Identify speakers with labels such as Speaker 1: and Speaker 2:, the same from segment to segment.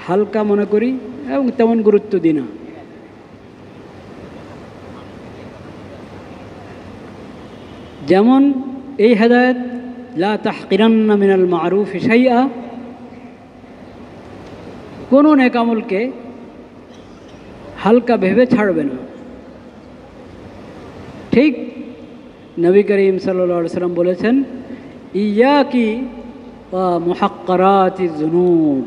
Speaker 1: হালকা মনে করি এবং তেমন গুরুত্ব দিই না। যেমন এই হেদায়েত লা তাহকিরান্না মিনাল মারুফ শাইআ, কোনো নেক আমলকে হালকা ভেবে ছাড়বে না। ঠিক নবী করিম সাল্লাল্লাহু আলাইহি ওয়াসাল্লাম বলেছেন, ইয়াকি ওয়া মুহাক্কারাতিজ যুনুব,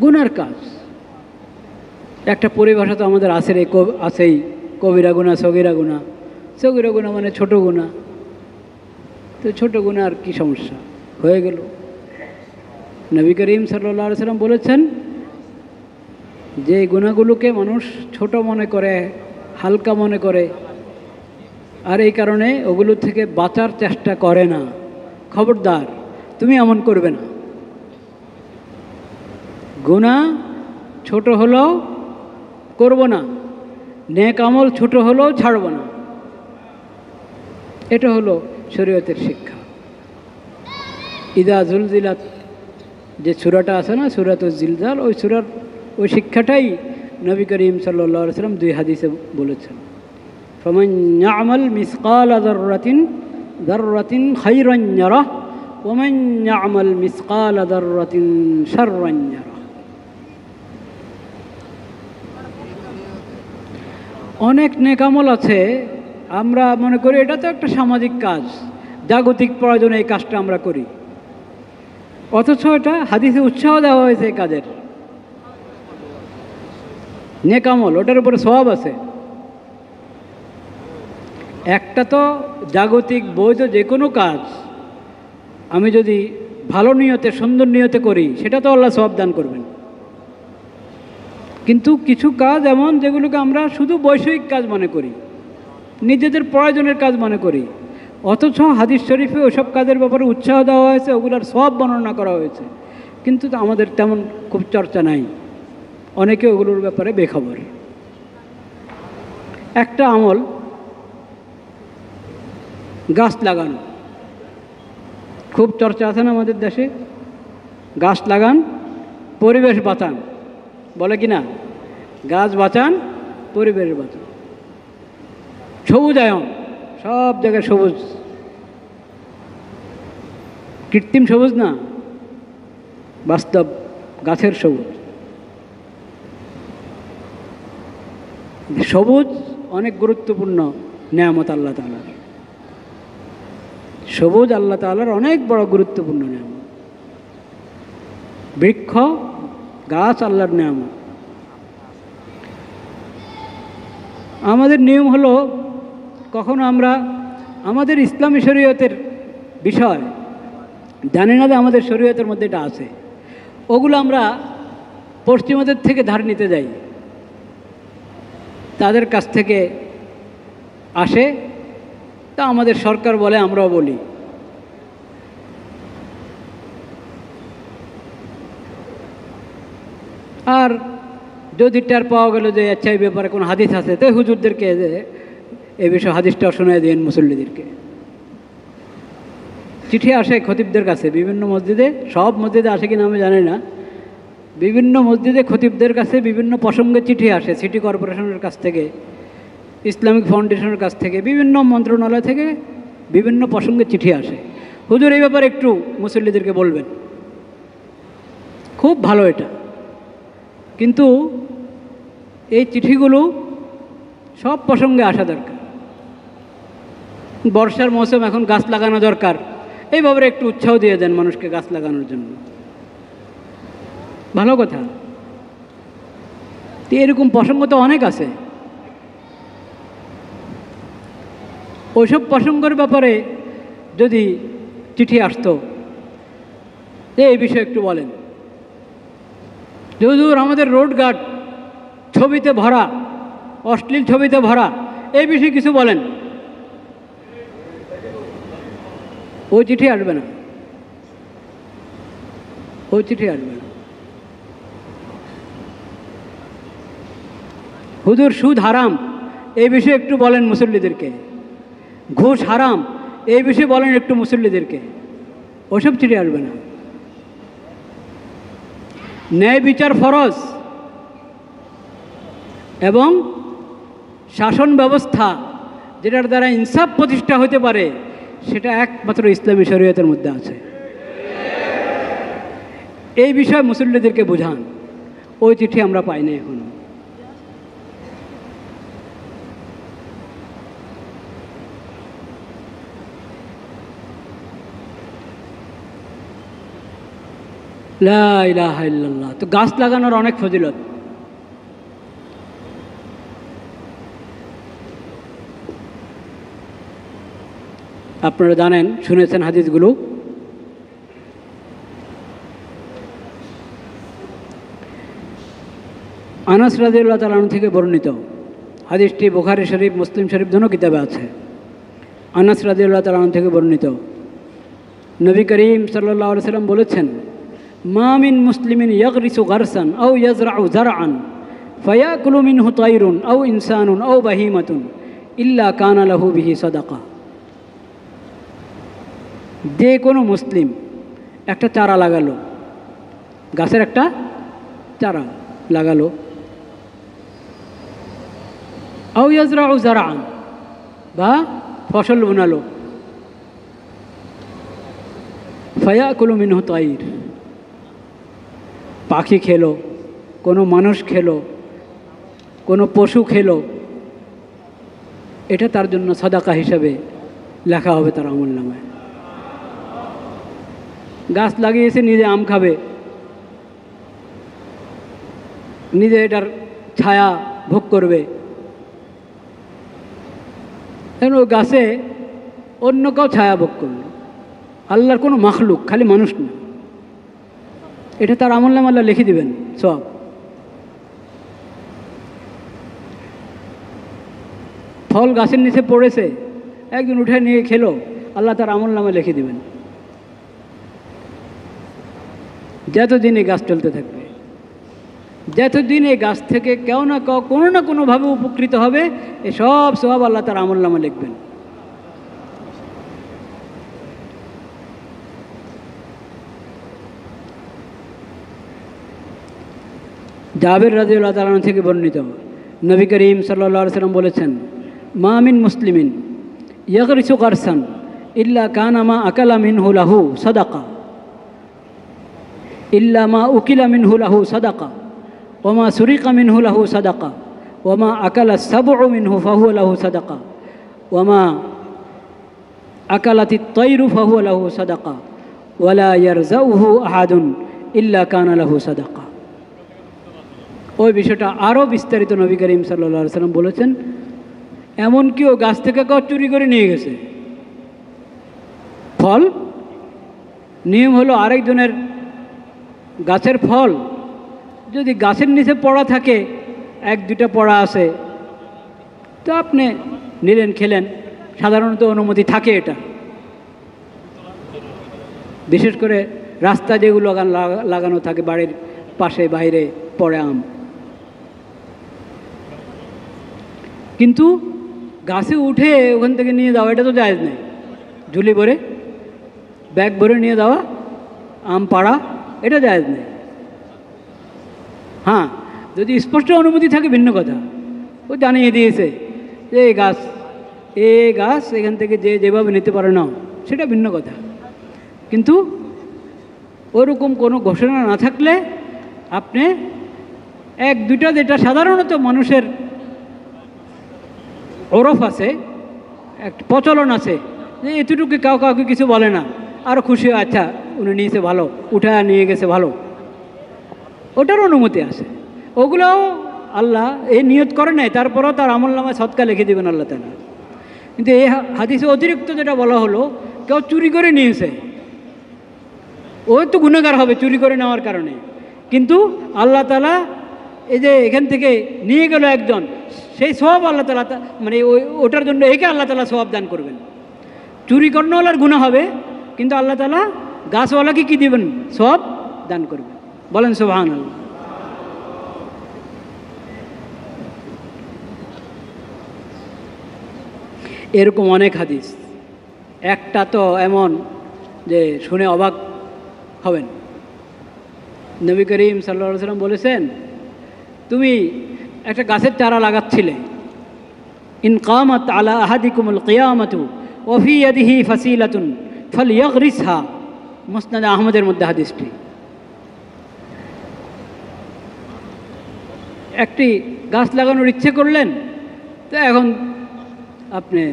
Speaker 1: গুনার কাজ। একটা পরিভাষা তো আমাদের আছেই, কবিরা গুনাহ, সগীরা গুনাহ। সগীরা গুনাহ মানে ছোট গুনাহ, তো ছোট গুনাহ আর কি সমস্যা, হয়ে গেল। নবী করিম সাল্লাল্লাহু আলাইহি ওয়াসাল্লাম বলেছেন যে গুনাহগুলোকে মানুষ ছোট মনে করে, হালকা মনে করে, আর এই কারণে ওগুলো থেকে বাঁচার চেষ্টা করে না। খবরদার, তুমি এমন করবে না। গুনাহ ছোট হলেও করব না, নেক আমল ছোট হলেও ছাড়ব না। এটা হলো শরীয়তের শিক্ষা। ইদা জুলজিলাত যে সূরাটা আছে না, সূরাতুজ জিলজাল, ওই সূরার ওই শিক্ষাটাই নবী করিম সাল্লাল্লাহু আলাইহি ওয়াসাল্লাম 2 হাদিসে বলেছেন, ফামান ইয়ামাল মিসকালা যাররাতিন খায়রান ইয়ারাহ ওয়া মান ইয়ামাল মিসকালা যাররাতিন শাররান ইয়ারাহ। অনেক নেক আমল আছে, আমরা মনে করি এটা তো একটা সামাজিক কাজ, জাগতিক প্রয়োজনে এই কাজটা আমরা করি, অথচ এটা হাদিসে উৎসাহ দেওয়া হয়েছে এই কাজের। নেক আমল, ওটার উপরে সওয়াব আছে। একটা তো জাগতিক বৈধ যে কোনো কাজ আমি যদি ভালো নিয়তে, সুন্দর নিয়তে করি, সেটা তো আল্লাহ সওয়াব দান করবেন। কিন্তু কিছু কাজ এমন যেগুলোকে আমরা শুধু বৈষয়িক কাজ মনে করি, নিজেদের প্রয়োজনের কাজ মনে করি, অথচ হাদিস শরীফে ওসব কাজের ব্যাপারে উৎসাহ দেওয়া হয়েছে, ওগুলোর সওয়াব বর্ণনা করা হয়েছে, কিন্তু আমাদের তেমন খুব চর্চা নাই, অনেকে ওগুলোর ব্যাপারে বেখবর। একটা আমল গাছ লাগানো, খুব চর্চা আছে না আমাদের দেশে, গাছ লাগান, পরিবেশ বাঁচান, বলে কি না? গাছ বাঁচান, পরিবেশ বাঁচান। সবুজায়ন, সব জায়গায় সবুজ, কৃত্রিম সবুজ না, বাস্তব গাছের সবুজ। সবুজ অনেক গুরুত্বপূর্ণ নেয়ামত আল্লাহ তাআলার। সবুজ আল্লাহ তাআলার অনেক বড় গুরুত্বপূর্ণ নেয়ামত। বৃক্ষ, গাছ আল্লাহর নেয়ামত। আমাদের নিয়ম হলো, কখনো আমরা আমাদের ইসলামী শরীয়তের বিষয় জানি না যে আমাদের শরীয়তের মধ্যে এটা আছে, ওগুলো আমরা পশ্চিমাদের থেকে ধার নিতে যাই, তাদের কাছ থেকে আসে, তা আমাদের সরকার বলে, আমরাও বলি। আর যদি টের পাওয়া গেল যে আচ্ছা এই ব্যাপারে কোনো হাদিস আছে, তো হুজুরদেরকে এই বিষয়ে হাদিসটাও শোনায় দিন মুসল্লিদেরকে। চিঠি আসে খতিবদের কাছে বিভিন্ন মসজিদে, সব মসজিদে আসে কিনা আমি জানি না, বিভিন্ন মসজিদে খতিবদের কাছে বিভিন্ন প্রসঙ্গে চিঠি আসে, সিটি কর্পোরেশনের কাছ থেকে, ইসলামিক ফাউন্ডেশনের কাছ থেকে, বিভিন্ন মন্ত্রণালয় থেকে বিভিন্ন প্রসঙ্গে চিঠি আসে, হুজুর এই ব্যাপারে একটু মুসল্লিদেরকে বলবেন। খুব ভালো এটা, কিন্তু এই চিঠিগুলো সব প্রসঙ্গে আসা দরকার। বর্ষার মৌসুম, এখন গাছ লাগানো দরকার, এই ব্যাপারে একটু উৎসাহ দিয়ে দেন মানুষকে গাছ লাগানোর জন্য, ভালো কথা। তো এরকম প্রসঙ্গ তো অনেক আছে, ওইসব প্রসঙ্গের ব্যাপারে যদি চিঠি আসতো যে এই বিষয়ে একটু বলেন, হুজুর আমাদের রোডঘাট ছবিতে ভরা, অশ্লীল ছবিতে ভরা, এই বিষয়ে কিছু বলেন, ওই চিঠি আসবে না, ওই চিঠি আসবে না। হুজুর সুদ হারাম, এই বিষয়ে একটু বলেন মুসল্লিদেরকে, ঘুষ হারাম, এই বিষয়ে বলেন একটু মুসল্লিদেরকে, ওসব চিঠি আসবে না। ন্যায় বিচার ফরজ এবং শাসন ব্যবস্থা যেটার দ্বারা ইনসাফ প্রতিষ্ঠা হতে পারে সেটা একমাত্র ইসলামী শরীয়তের মধ্যে আছে। এই বিষয়ে মুসল্লিদেরকে বোঝান। ওই চিঠি আমরা পাইনি এখনো। লা ইলাহা ইল্লাল্লাহ। তো গাছ লাগানোর অনেক ফজিলত। আপনারা জানেন, শুনেছেন হাদিসগুলো। আনাস রাদিয়াল্লাহু তাআলা আনহু থেকে বর্ণিত হাদিসটি বুখারী শরীফ, মুসলিম শরীফ দোনো কিতাবে আছে। আনাস রাদিয়াল্লাহু তাআলা আনহু থেকে বর্ণিত, নবী করিম সাল্লাল্লাহু আলাইহি সাল্লাম বলেছেন, মা মিন মুসলিমিন ইয়াগরিসু গারসান আও ইয়াজরাউ যারআন ফায়াকুলু মিনহু তায়রুন আও ইনসানুন আও বাহিমাতুন ইল্লা কানা লাহু বিহি সাদাকা। যে কোনো মুসলিম একটা চারা লাগালো, গাছের একটা চারা লাগালো, আও ইয়াজরাউ যারআন বা ফসল বোনালো, ফায়াকুলু মিনহু তায়র, পাখি খেলো, কোনো মানুষ খেলো, কোনো পশু খেলো, এটা তার জন্য সাদাকা হিসাবে লেখা হবে তার আমলনামায়। গাছ লাগিয়েছে, নিজে আম খাবে, নিজে এটার ছায়া ভোগ করবে, এখন ওই গাছে অন্য কেউ ছায়া ভোগ করলো, আল্লাহর কোনো মাখলুক, খালি মানুষ না, এটা তার আমলনামা আল্লাহ লিখে দিবেন সব। ফল গাছের নিচে পড়েছে, একদিন উঠে নিয়ে খেলো, আল্লাহ তার আমলনামা লিখে দিবেন যতদিন এই গাছ চলতে থাকবে। যতদিন এই গাছ থেকে কেউ না কেউ কোনো না কোনোভাবে উপকৃত হবে, এ সব সব আল্লাহ তার আমলনামা লিখবেন। জাবের রাদিয়াল্লাহু তাআলা আনহু থেকে বর্ণিত, নবী করিম সাল্লাল্লাহু আলাইহি সাল্লাম বলেছেন, মা মিন মুসলিমিন ইয়াগরিসু গারসান ইল্লা কানা মা আকালা মিনহু লাহু সাদাকা ইল্লা মা উকিলা মিনহু লাহু সাদাকা ওয়া মা সুরিকা মিনহু লাহু সাদাকা ওয়া মা আকালা সাবউ মিনহু ফাহুয়া লাহু সাদাকা ওয়া মা আকালাতিত তায়রু ফাহুয়া লাহু সাদাকা ওয়া লা ইয়ারজাউহু আহাদুন ইল্লা কানা লাহু সাদাকা। ওই বিষয়টা আরও বিস্তারিত নবী করিম সাল্লাল্লাহু আলাইহি সাল্লাম বলেছেন, এমনকি ও গাছ থেকে কেউ চুরি করে নিয়ে গেছে ফল, নিয়ম হলো আরেকজনের গাছের ফল যদি গাছের নিচে পড়া থাকে, এক দুটা পড়া আছে, তো আপনি নিলেন, খেলেন, সাধারণত অনুমতি থাকে এটা, বিশেষ করে রাস্তা যেগুলো লাগানো থাকে, বাড়ির পাশে বাইরে পড়ে আম। কিন্তু গাছে উঠে ওখান থেকে নিয়ে যাওয়া এটা তো জায়েজ নেই। ঝুলি ভরে, ব্যাগ ভরে নিয়ে যাওয়া, আম পাড়া, এটা জায়েজ নেই। হ্যাঁ, যদি স্পষ্ট অনুমতি থাকে ভিন্ন কথা, ও জানিয়ে দিয়েছে যে এই গাছ এখান থেকে যে যেভাবে নিতে পারে না, সেটা ভিন্ন কথা। কিন্তু ওরকম কোনো ঘোষণা না থাকলে আপনি এক দুইটা, যেটা সাধারণত মানুষের ওরফ আছে, একটা প্রচলন আছে যে এতটুকু কাউকে কিছু বলে না, আরও খুশি, আচ্ছা উনি নিয়েছে ভালো, উঠা নিয়ে গেছে ভালো, ওটার অনুমতি আছে। ওগুলোও আল্লাহ এই নিয়ত করে নাই, তারপরেও তার আমলনামায় সদকা লিখে দেবেন আল্লাহ তাআলা। কিন্তু এই হাদিসে অতিরিক্ত যেটা বলা হলো, কেউ চুরি করে নিয়েছে, ও তো গুনাহগার হবে চুরি করে নেওয়ার কারণে, কিন্তু আল্লাহ তাআলা এই যে এখান থেকে নিয়ে গেল একজন, সেই সওয়াব আল্লাহ তাআলা, মানে ওটার জন্য একে আল্লাহ তাআলা সওয়াব দান করবেন। চুরি করানোর গুনাহ হবে, কিন্তু আল্লাহ তাআলা গাছওয়ালাকে কি দিবেন? সওয়াব দান করবেন। বলেন সুবহানাল্লাহ। এরকম অনেক হাদিস, একটা তো এমন যে শুনে অবাক হবেন। নবী করিম সাল্লাল্লাহু আলাইহি সাল্লাম বলেছেন, তুমি একটা গাছের চারা লাগাচ্ছিলে, ইন কামাত আলা আহাদিকুমুল কিয়ামাতু ওয়া ফি ইয়াদিহি ফাসিলাতুন ফালইয়াগরিসহা, মুসনাদ আহমদের মধ্যে হাদিসটি। একটি গাছ লাগানোর ইচ্ছে করলেন, তো এখন আপনি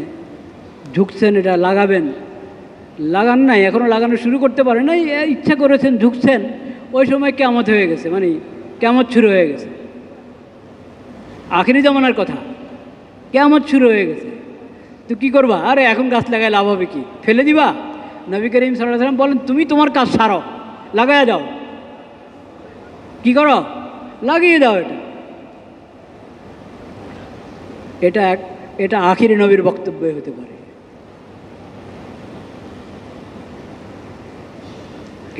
Speaker 1: ঝুঁকছেন, এটা লাগাবেন, লাগান নাই, এখনও লাগানো শুরু করতে পারেন নাই, ইচ্ছা করেছেন, ঝুঁকছেন, ওই সময় কিয়ামত হয়ে গেছে, মানে কিয়ামত শুরু হয়ে গেছে। আখিরি জামানার কথা, কিয়ামত শুরু হয়ে গেছে, তো কী করবা? আরে এখন গাছ লাগায় লাভ হবে কি? ফেলে দিবা? নবী করিম সাল্লাল্লাহু আলাইহি ওয়াসাল্লাম বলেন, তুমি তোমার কাজ সারো, লাগাইয়া যাও। কি করো? লাগিয়ে দাও। এটা আখিরি নবীর বক্তব্য হতে পারে,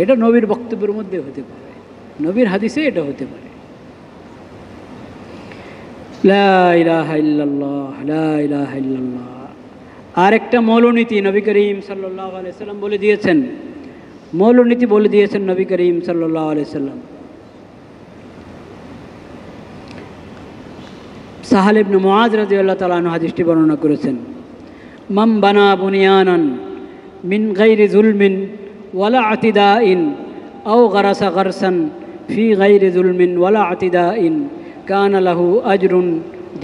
Speaker 1: এটা নবীর বক্তব্যের মধ্যে হতে পারে, নবীর হাদিসে এটা হতে পারে। লা ইলাহা ইল্লাল্লাহ, লা ইলাহা ইল্লাল্লাহ। আর একটা মৌলনীতি নবী করিম সাল্লাল্লাহু আলাইহি সাল্লাম বলে দিয়েছেন, মৌলনীতি বলে দিয়েছেন নবী করিম সাল্লাল্লাহু আলাইহি সাল্লাম। সাহাল ইবনে মুআজ রাদিয়াল্লাহু তাআলা আনহু হাদিসটি বর্ণনা করেছেন, মান বানা বুনিয়ানান মিন গায়রি যুলমিন ওয়ালা আতিদাইন আও গারাসা গারসান ফি গায়রি যুলমিন ওয়ালা আতিদাইন কানা লাহু আজরুন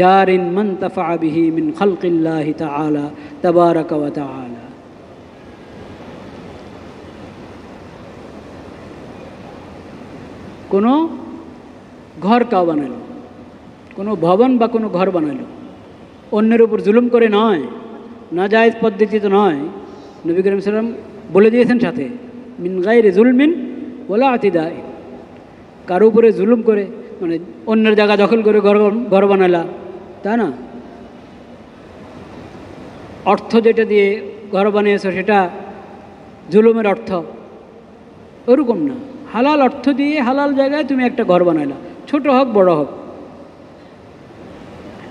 Speaker 1: জারিন মান তাফা বিহি মিন খালকিল্লাহি তাআলা তাবারাকা ওয়া তাআলা। কোনো ঘর কাউ বানালো, কোনো ভবন বা কোনো ঘর বানালো, অন্যের উপর জুলুম করে নয়, নাজায়েজ পদ্ধতিতে নয়, নবী করিম সাল্লাল্লাহু আলাইহি ওয়াসাল্লাম বলে দিয়েছেন সাথে, মিন গায়রি যুলমিন ওয়ালা আতিদাই, কারো উপরে জুলুম করে, মানে অন্যের জায়গা দখল করে ঘর বানালা, তা না। অর্থ যেটা দিয়ে ঘর বানিয়েছ সেটা জুলুমের অর্থ, ওরকম না। হালাল অর্থ দিয়ে হালাল জায়গায় তুমি একটা ঘর বানাইলা, ছোট হোক বড় হোক।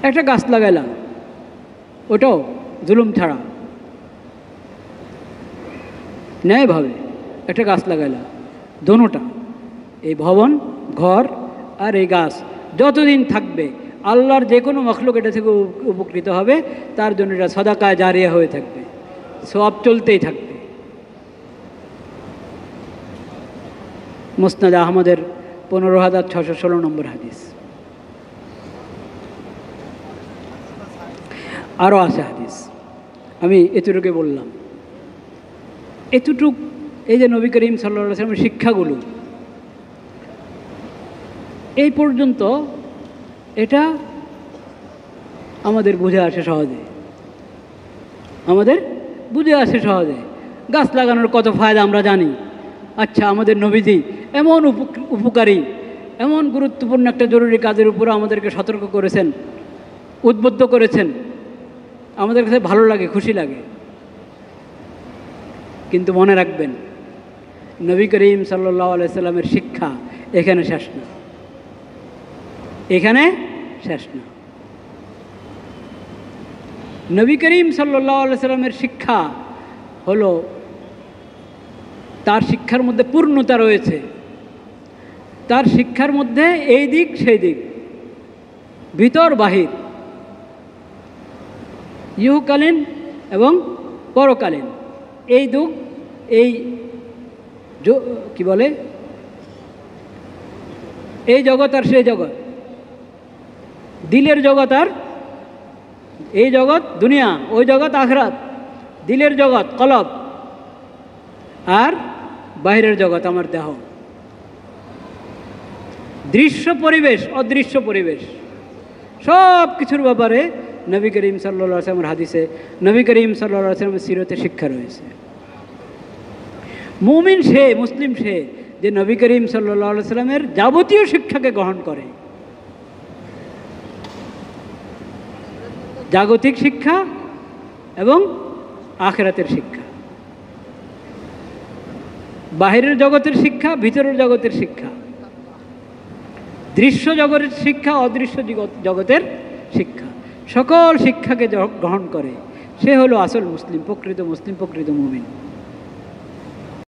Speaker 1: একটা গাছ লাগাইলাম, ওটাও জুলুম ছাড়া, ন্যায়ভাবে একটা গাছ লাগাইলাম। দোনোটা, এই ভবন, ঘর আর এই গাছ যতদিন থাকবে, আল্লাহর যে কোনো মখলুক এটা থেকে উপকৃত হবে, তার জন্য এটা সাদাকায়ে জারিয়া হয়ে থাকবে, সওয়াব চলতেই থাকবে। মুসনাদ আহমদের 15,616 নম্বর হাদিস। আরও আছে হাদিস, আমি এতটুকু বললাম। এতটুক এই যে নবী করিম সাল্লাল্লাহু আলাইহি ওয়াসাল্লামের শিক্ষাগুলো এই পর্যন্ত, এটা আমাদের বুঝে আসে সহজে, আমাদের বুঝে আসে সহজে। গাছ লাগানোর কত ফায়দা আমরা জানি। আচ্ছা, আমাদের নবীজি এমন উপকারী, এমন গুরুত্বপূর্ণ একটা জরুরি কাজের উপর আমাদেরকে সতর্ক করেছেন, উদ্বুদ্ধ করেছেন, আমাদের কাছে ভালো লাগে, খুশি লাগে। কিন্তু মনে রাখবেন, নবী করিম সাল্লাল্লাহু আলাইহি সাল্লামের শিক্ষা এখানে শেষ না, এখানে শেষ না। নবী করিম সাল্লাল্লাহু আলাইহি সাল্লামের শিক্ষা হলো, তার শিক্ষার মধ্যে পূর্ণতা রয়েছে, তার শিক্ষার মধ্যে এই দিক সেই দিক, ভিতর বাহির, ইহকালীন এবং পরকালীন, এই দুঃখ, এই কি বলে, এই জগৎ আর সেই জগৎ, দিলের জগৎ আর এই জগৎ দুনিয়া, ওই জগৎ আখিরাত, দিলের জগৎ কলব, আর বাইরের জগৎ আমার দেহ। দৃশ্য পরিবেশ, অদৃশ্য পরিবেশ, সব কিছুর ব্যাপারে নবী করিম সাল্লাল্লাহু আলাইহি ওয়াসাল্লামের হাদিসে, নবী করিম সাল্লাল্লাহু আলাইহি ওয়াসাল্লামের সিরতে শিক্ষা রয়েছে। মুমিন সে, মুসলিম সে, যে নবী করিম সাল্লাল্লাহু আলাইহি ওয়াসাল্লামের যাবতীয় শিক্ষাকে গ্রহণ করে, জাগতিক শিক্ষা এবং আখিরাতের শিক্ষা, বাহিরের জগতের শিক্ষা, ভিতরের জগতের শিক্ষা, দৃশ্য জগতের শিক্ষা, অদৃশ্য জগতের শিক্ষা, সকল শিক্ষাকে গ্রহণ করে, সে হলো আসল মুসলিম, প্রকৃত মুসলিম, প্রকৃত মুমিন।